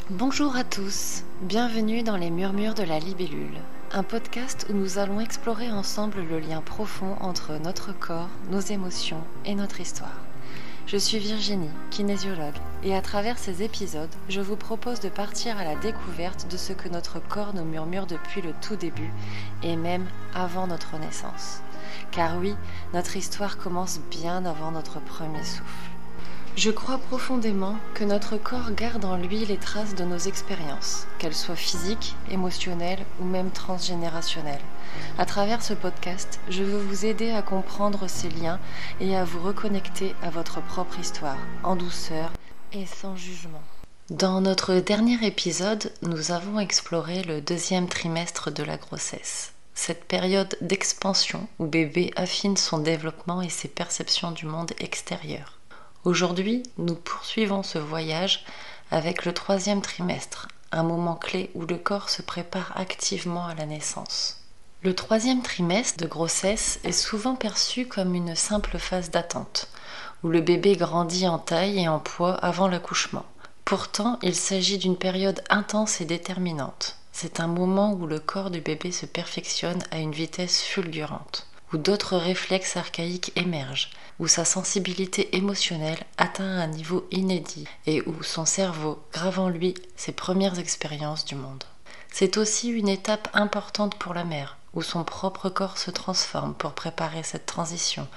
Bonjour à tous, bienvenue dans les Murmures de la Libellule, un podcast où nous allons explorer ensemble le lien profond entre notre corps, nos émotions et notre histoire. Je suis Virginie, kinésiologue, et à travers ces épisodes, je vous propose de partir à la découverte de ce que notre corps nous murmure depuis le tout début, et même avant notre naissance. Car oui, notre histoire commence bien avant notre premier souffle. Je crois profondément que notre corps garde en lui les traces de nos expériences, qu'elles soient physiques, émotionnelles ou même transgénérationnelles. À travers ce podcast, je veux vous aider à comprendre ces liens et à vous reconnecter à votre propre histoire, en douceur et sans jugement. Dans notre dernier épisode, nous avons exploré le deuxième trimestre de la grossesse. Cette période d'expansion où bébé affine son développement et ses perceptions du monde extérieur. Aujourd'hui, nous poursuivons ce voyage avec le troisième trimestre, un moment clé où le corps se prépare activement à la naissance. Le troisième trimestre de grossesse est souvent perçu comme une simple phase d'attente, où le bébé grandit en taille et en poids avant l'accouchement. Pourtant, il s'agit d'une période intense et déterminante. C'est un moment où le corps du bébé se perfectionne à une vitesse fulgurante, où d'autres réflexes archaïques émergent, où sa sensibilité émotionnelle atteint un niveau inédit et où son cerveau grave en lui ses premières expériences du monde. C'est aussi une étape importante pour la mère, où son propre corps se transforme pour préparer cette transition,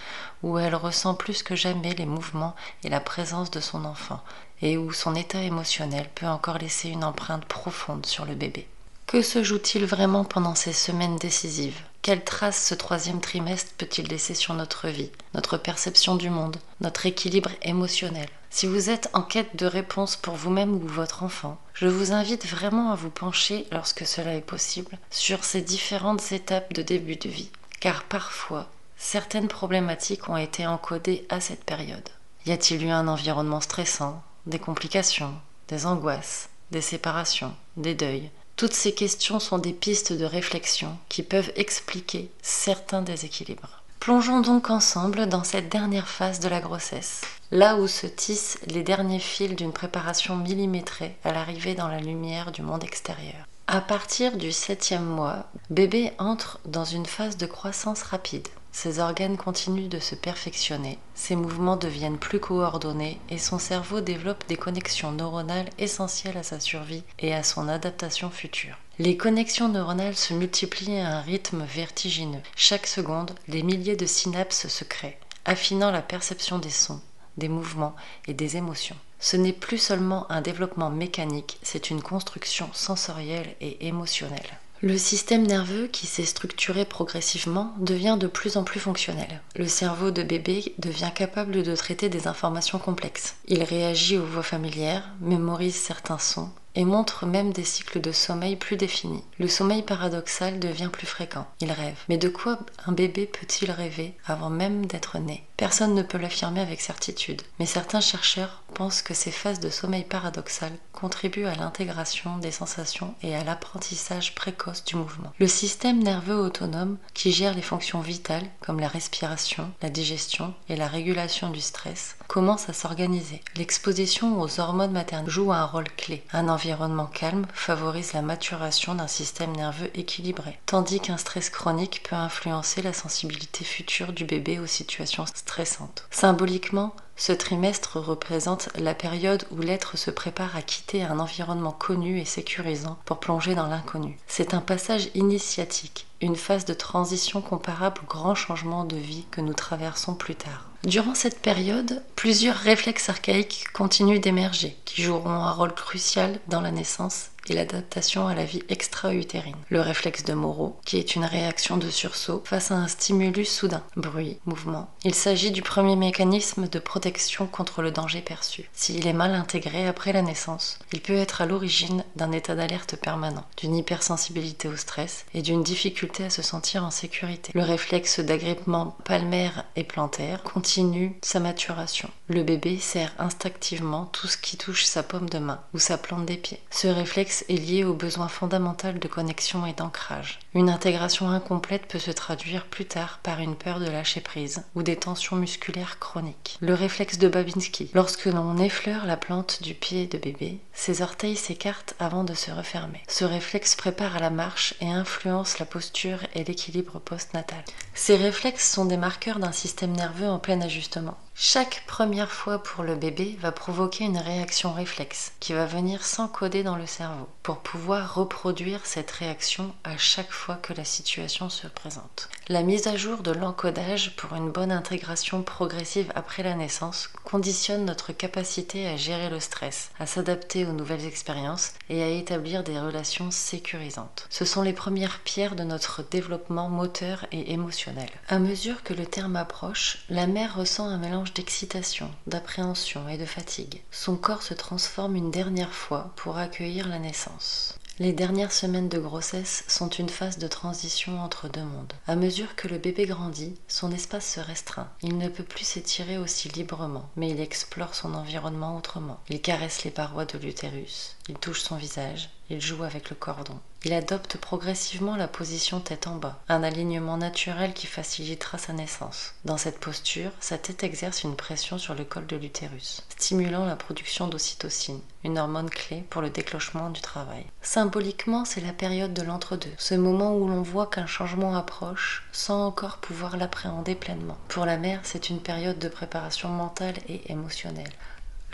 où elle ressent plus que jamais les mouvements et la présence de son enfant, et où son état émotionnel peut encore laisser une empreinte profonde sur le bébé. Que se joue-t-il vraiment pendant ces semaines décisives ? Quelles traces ce troisième trimestre peut-il laisser sur notre vie, notre perception du monde, notre équilibre émotionnel ? Si vous êtes en quête de réponses pour vous-même ou votre enfant, je vous invite vraiment à vous pencher, lorsque cela est possible, sur ces différentes étapes de début de vie. Car parfois, certaines problématiques ont été encodées à cette période. Y a-t-il eu un environnement stressant, des complications, des angoisses, des séparations, des deuils ? Toutes ces questions sont des pistes de réflexion qui peuvent expliquer certains déséquilibres. Plongeons donc ensemble dans cette dernière phase de la grossesse, là où se tissent les derniers fils d'une préparation millimétrée à l'arrivée dans la lumière du monde extérieur. À partir du 7e mois, bébé entre dans une phase de croissance rapide. Ses organes continuent de se perfectionner, ses mouvements deviennent plus coordonnés et son cerveau développe des connexions neuronales essentielles à sa survie et à son adaptation future. Les connexions neuronales se multiplient à un rythme vertigineux. Chaque seconde, des milliers de synapses se créent, affinant la perception des sons, des mouvements et des émotions. Ce n'est plus seulement un développement mécanique, c'est une construction sensorielle et émotionnelle. Le système nerveux, qui s'est structuré progressivement, devient de plus en plus fonctionnel. Le cerveau de bébé devient capable de traiter des informations complexes. Il réagit aux voix familières, mémorise certains sons et montre même des cycles de sommeil plus définis. Le sommeil paradoxal devient plus fréquent. Il rêve. Mais de quoi un bébé peut-il rêver avant même d'être né ? Personne ne peut l'affirmer avec certitude. Mais certains chercheurs pensent que ces phases de sommeil paradoxal contribuent à l'intégration des sensations et à l'apprentissage précoce du mouvement. Le système nerveux autonome, qui gère les fonctions vitales comme la respiration, la digestion et la régulation du stress, commence à s'organiser. L'exposition aux hormones maternelles joue un rôle clé. Un environnement calme favorise la maturation d'un système nerveux équilibré, tandis qu'un stress chronique peut influencer la sensibilité future du bébé aux situations stressantes. Symboliquement, ce trimestre représente la période où l'être se prépare à quitter un environnement connu et sécurisant pour plonger dans l'inconnu. C'est un passage initiatique, une phase de transition comparable aux grands changements de vie que nous traversons plus tard. Durant cette période, plusieurs réflexes archaïques continuent d'émerger, qui joueront un rôle crucial dans la naissance et l'adaptation à la vie extra-utérine. Le réflexe de Moro, qui est une réaction de sursaut face à un stimulus soudain, bruit, mouvement. Il s'agit du premier mécanisme de protection contre le danger perçu. S'il est mal intégré après la naissance, il peut être à l'origine d'un état d'alerte permanent, d'une hypersensibilité au stress et d'une difficulté difficulté à se sentir en sécurité. Le réflexe d'agrippement palmaire et plantaire continue sa maturation. Le bébé serre instinctivement tout ce qui touche sa paume de main ou sa plante des pieds. Ce réflexe est lié au besoin fondamental de connexion et d'ancrage. Une intégration incomplète peut se traduire plus tard par une peur de lâcher prise ou des tensions musculaires chroniques. Le réflexe de Babinski. Lorsque l'on effleure la plante du pied de bébé, ses orteils s'écartent avant de se refermer. Ce réflexe prépare à la marche et influence la posture et l'équilibre postnatal. Ces réflexes sont des marqueurs d'un système nerveux en plein ajustement. Chaque première fois pour le bébé va provoquer une réaction réflexe qui va venir s'encoder dans le cerveau pour pouvoir reproduire cette réaction à chaque fois que la situation se présente. La mise à jour de l'encodage pour une bonne intégration progressive après la naissance conditionne notre capacité à gérer le stress, à s'adapter aux nouvelles expériences et à établir des relations sécurisantes. Ce sont les premières pierres de notre développement moteur et émotionnel. À mesure que le terme approche, la mère ressent un mélange d'excitation, d'appréhension et de fatigue. Son corps se transforme une dernière fois pour accueillir la naissance. Les dernières semaines de grossesse sont une phase de transition entre deux mondes. À mesure que le bébé grandit, son espace se restreint. Il ne peut plus s'étirer aussi librement, mais il explore son environnement autrement. Il caresse les parois de l'utérus, il touche son visage, il joue avec le cordon. Il adopte progressivement la position tête en bas, un alignement naturel qui facilitera sa naissance. Dans cette posture, sa tête exerce une pression sur le col de l'utérus, stimulant la production d'ocytocine, une hormone clé pour le déclenchement du travail. Symboliquement, c'est la période de l'entre-deux, ce moment où l'on voit qu'un changement approche sans encore pouvoir l'appréhender pleinement. Pour la mère, c'est une période de préparation mentale et émotionnelle.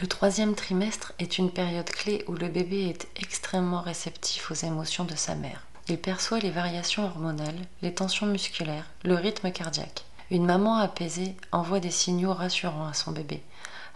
Le 3e trimestre est une période clé où le bébé est extrêmement réceptif aux émotions de sa mère. Il perçoit les variations hormonales, les tensions musculaires, le rythme cardiaque. Une maman apaisée envoie des signaux rassurants à son bébé.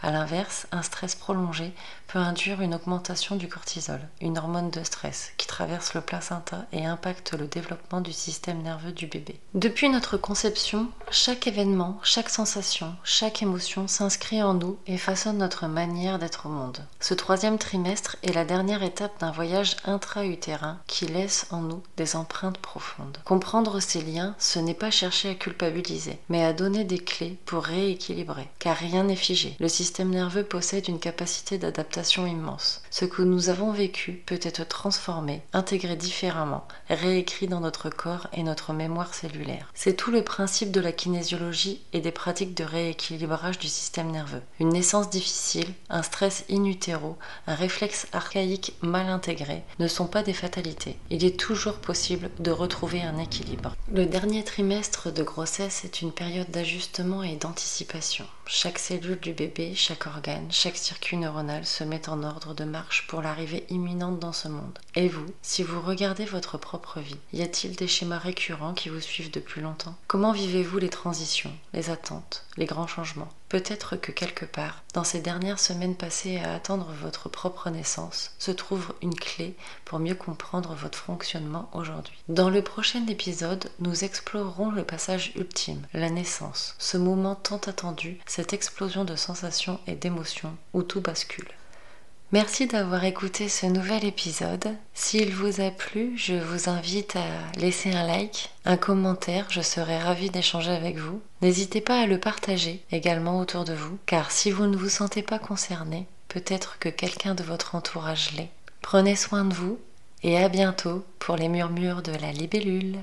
A l'inverse, un stress prolongé peut induire une augmentation du cortisol, une hormone de stress qui traverse le placenta et impacte le développement du système nerveux du bébé. Depuis notre conception, chaque événement, chaque sensation, chaque émotion s'inscrit en nous et façonne notre manière d'être au monde. Ce 3e trimestre est la dernière étape d'un voyage intra-utérin qui laisse en nous des empreintes profondes. Comprendre ces liens, ce n'est pas chercher à culpabiliser, mais à donner des clés pour rééquilibrer, car rien n'est figé. Le système nerveux possède une capacité d'adaptation immense. Ce que nous avons vécu peut être transformé, intégré différemment, réécrit dans notre corps et notre mémoire cellulaire. C'est tout le principe de la kinésiologie et des pratiques de rééquilibrage du système nerveux. Une naissance difficile, un stress in utero, un réflexe archaïque mal intégré ne sont pas des fatalités. Il est toujours possible de retrouver un équilibre. Le dernier trimestre de grossesse est une période d'ajustement et d'anticipation. Chaque cellule du bébé, chaque organe, chaque circuit neuronal se met en ordre de marche pour l'arrivée imminente dans ce monde. Et vous, si vous regardez votre propre vie, y a-t-il des schémas récurrents qui vous suivent depuis longtemps? Comment vivez-vous les transitions, les attentes, les grands changements? Peut-être que quelque part, dans ces dernières semaines passées à attendre votre propre naissance, se trouve une clé pour mieux comprendre votre fonctionnement aujourd'hui. Dans le prochain épisode, nous explorerons le passage ultime, la naissance, ce moment tant attendu, cette explosion de sensations et d'émotions où tout bascule. Merci d'avoir écouté ce nouvel épisode. S'il vous a plu, je vous invite à laisser un like, un commentaire, je serai ravie d'échanger avec vous. N'hésitez pas à le partager également autour de vous, car si vous ne vous sentez pas concerné, peut-être que quelqu'un de votre entourage l'est. Prenez soin de vous et à bientôt pour les murmures de la libellule.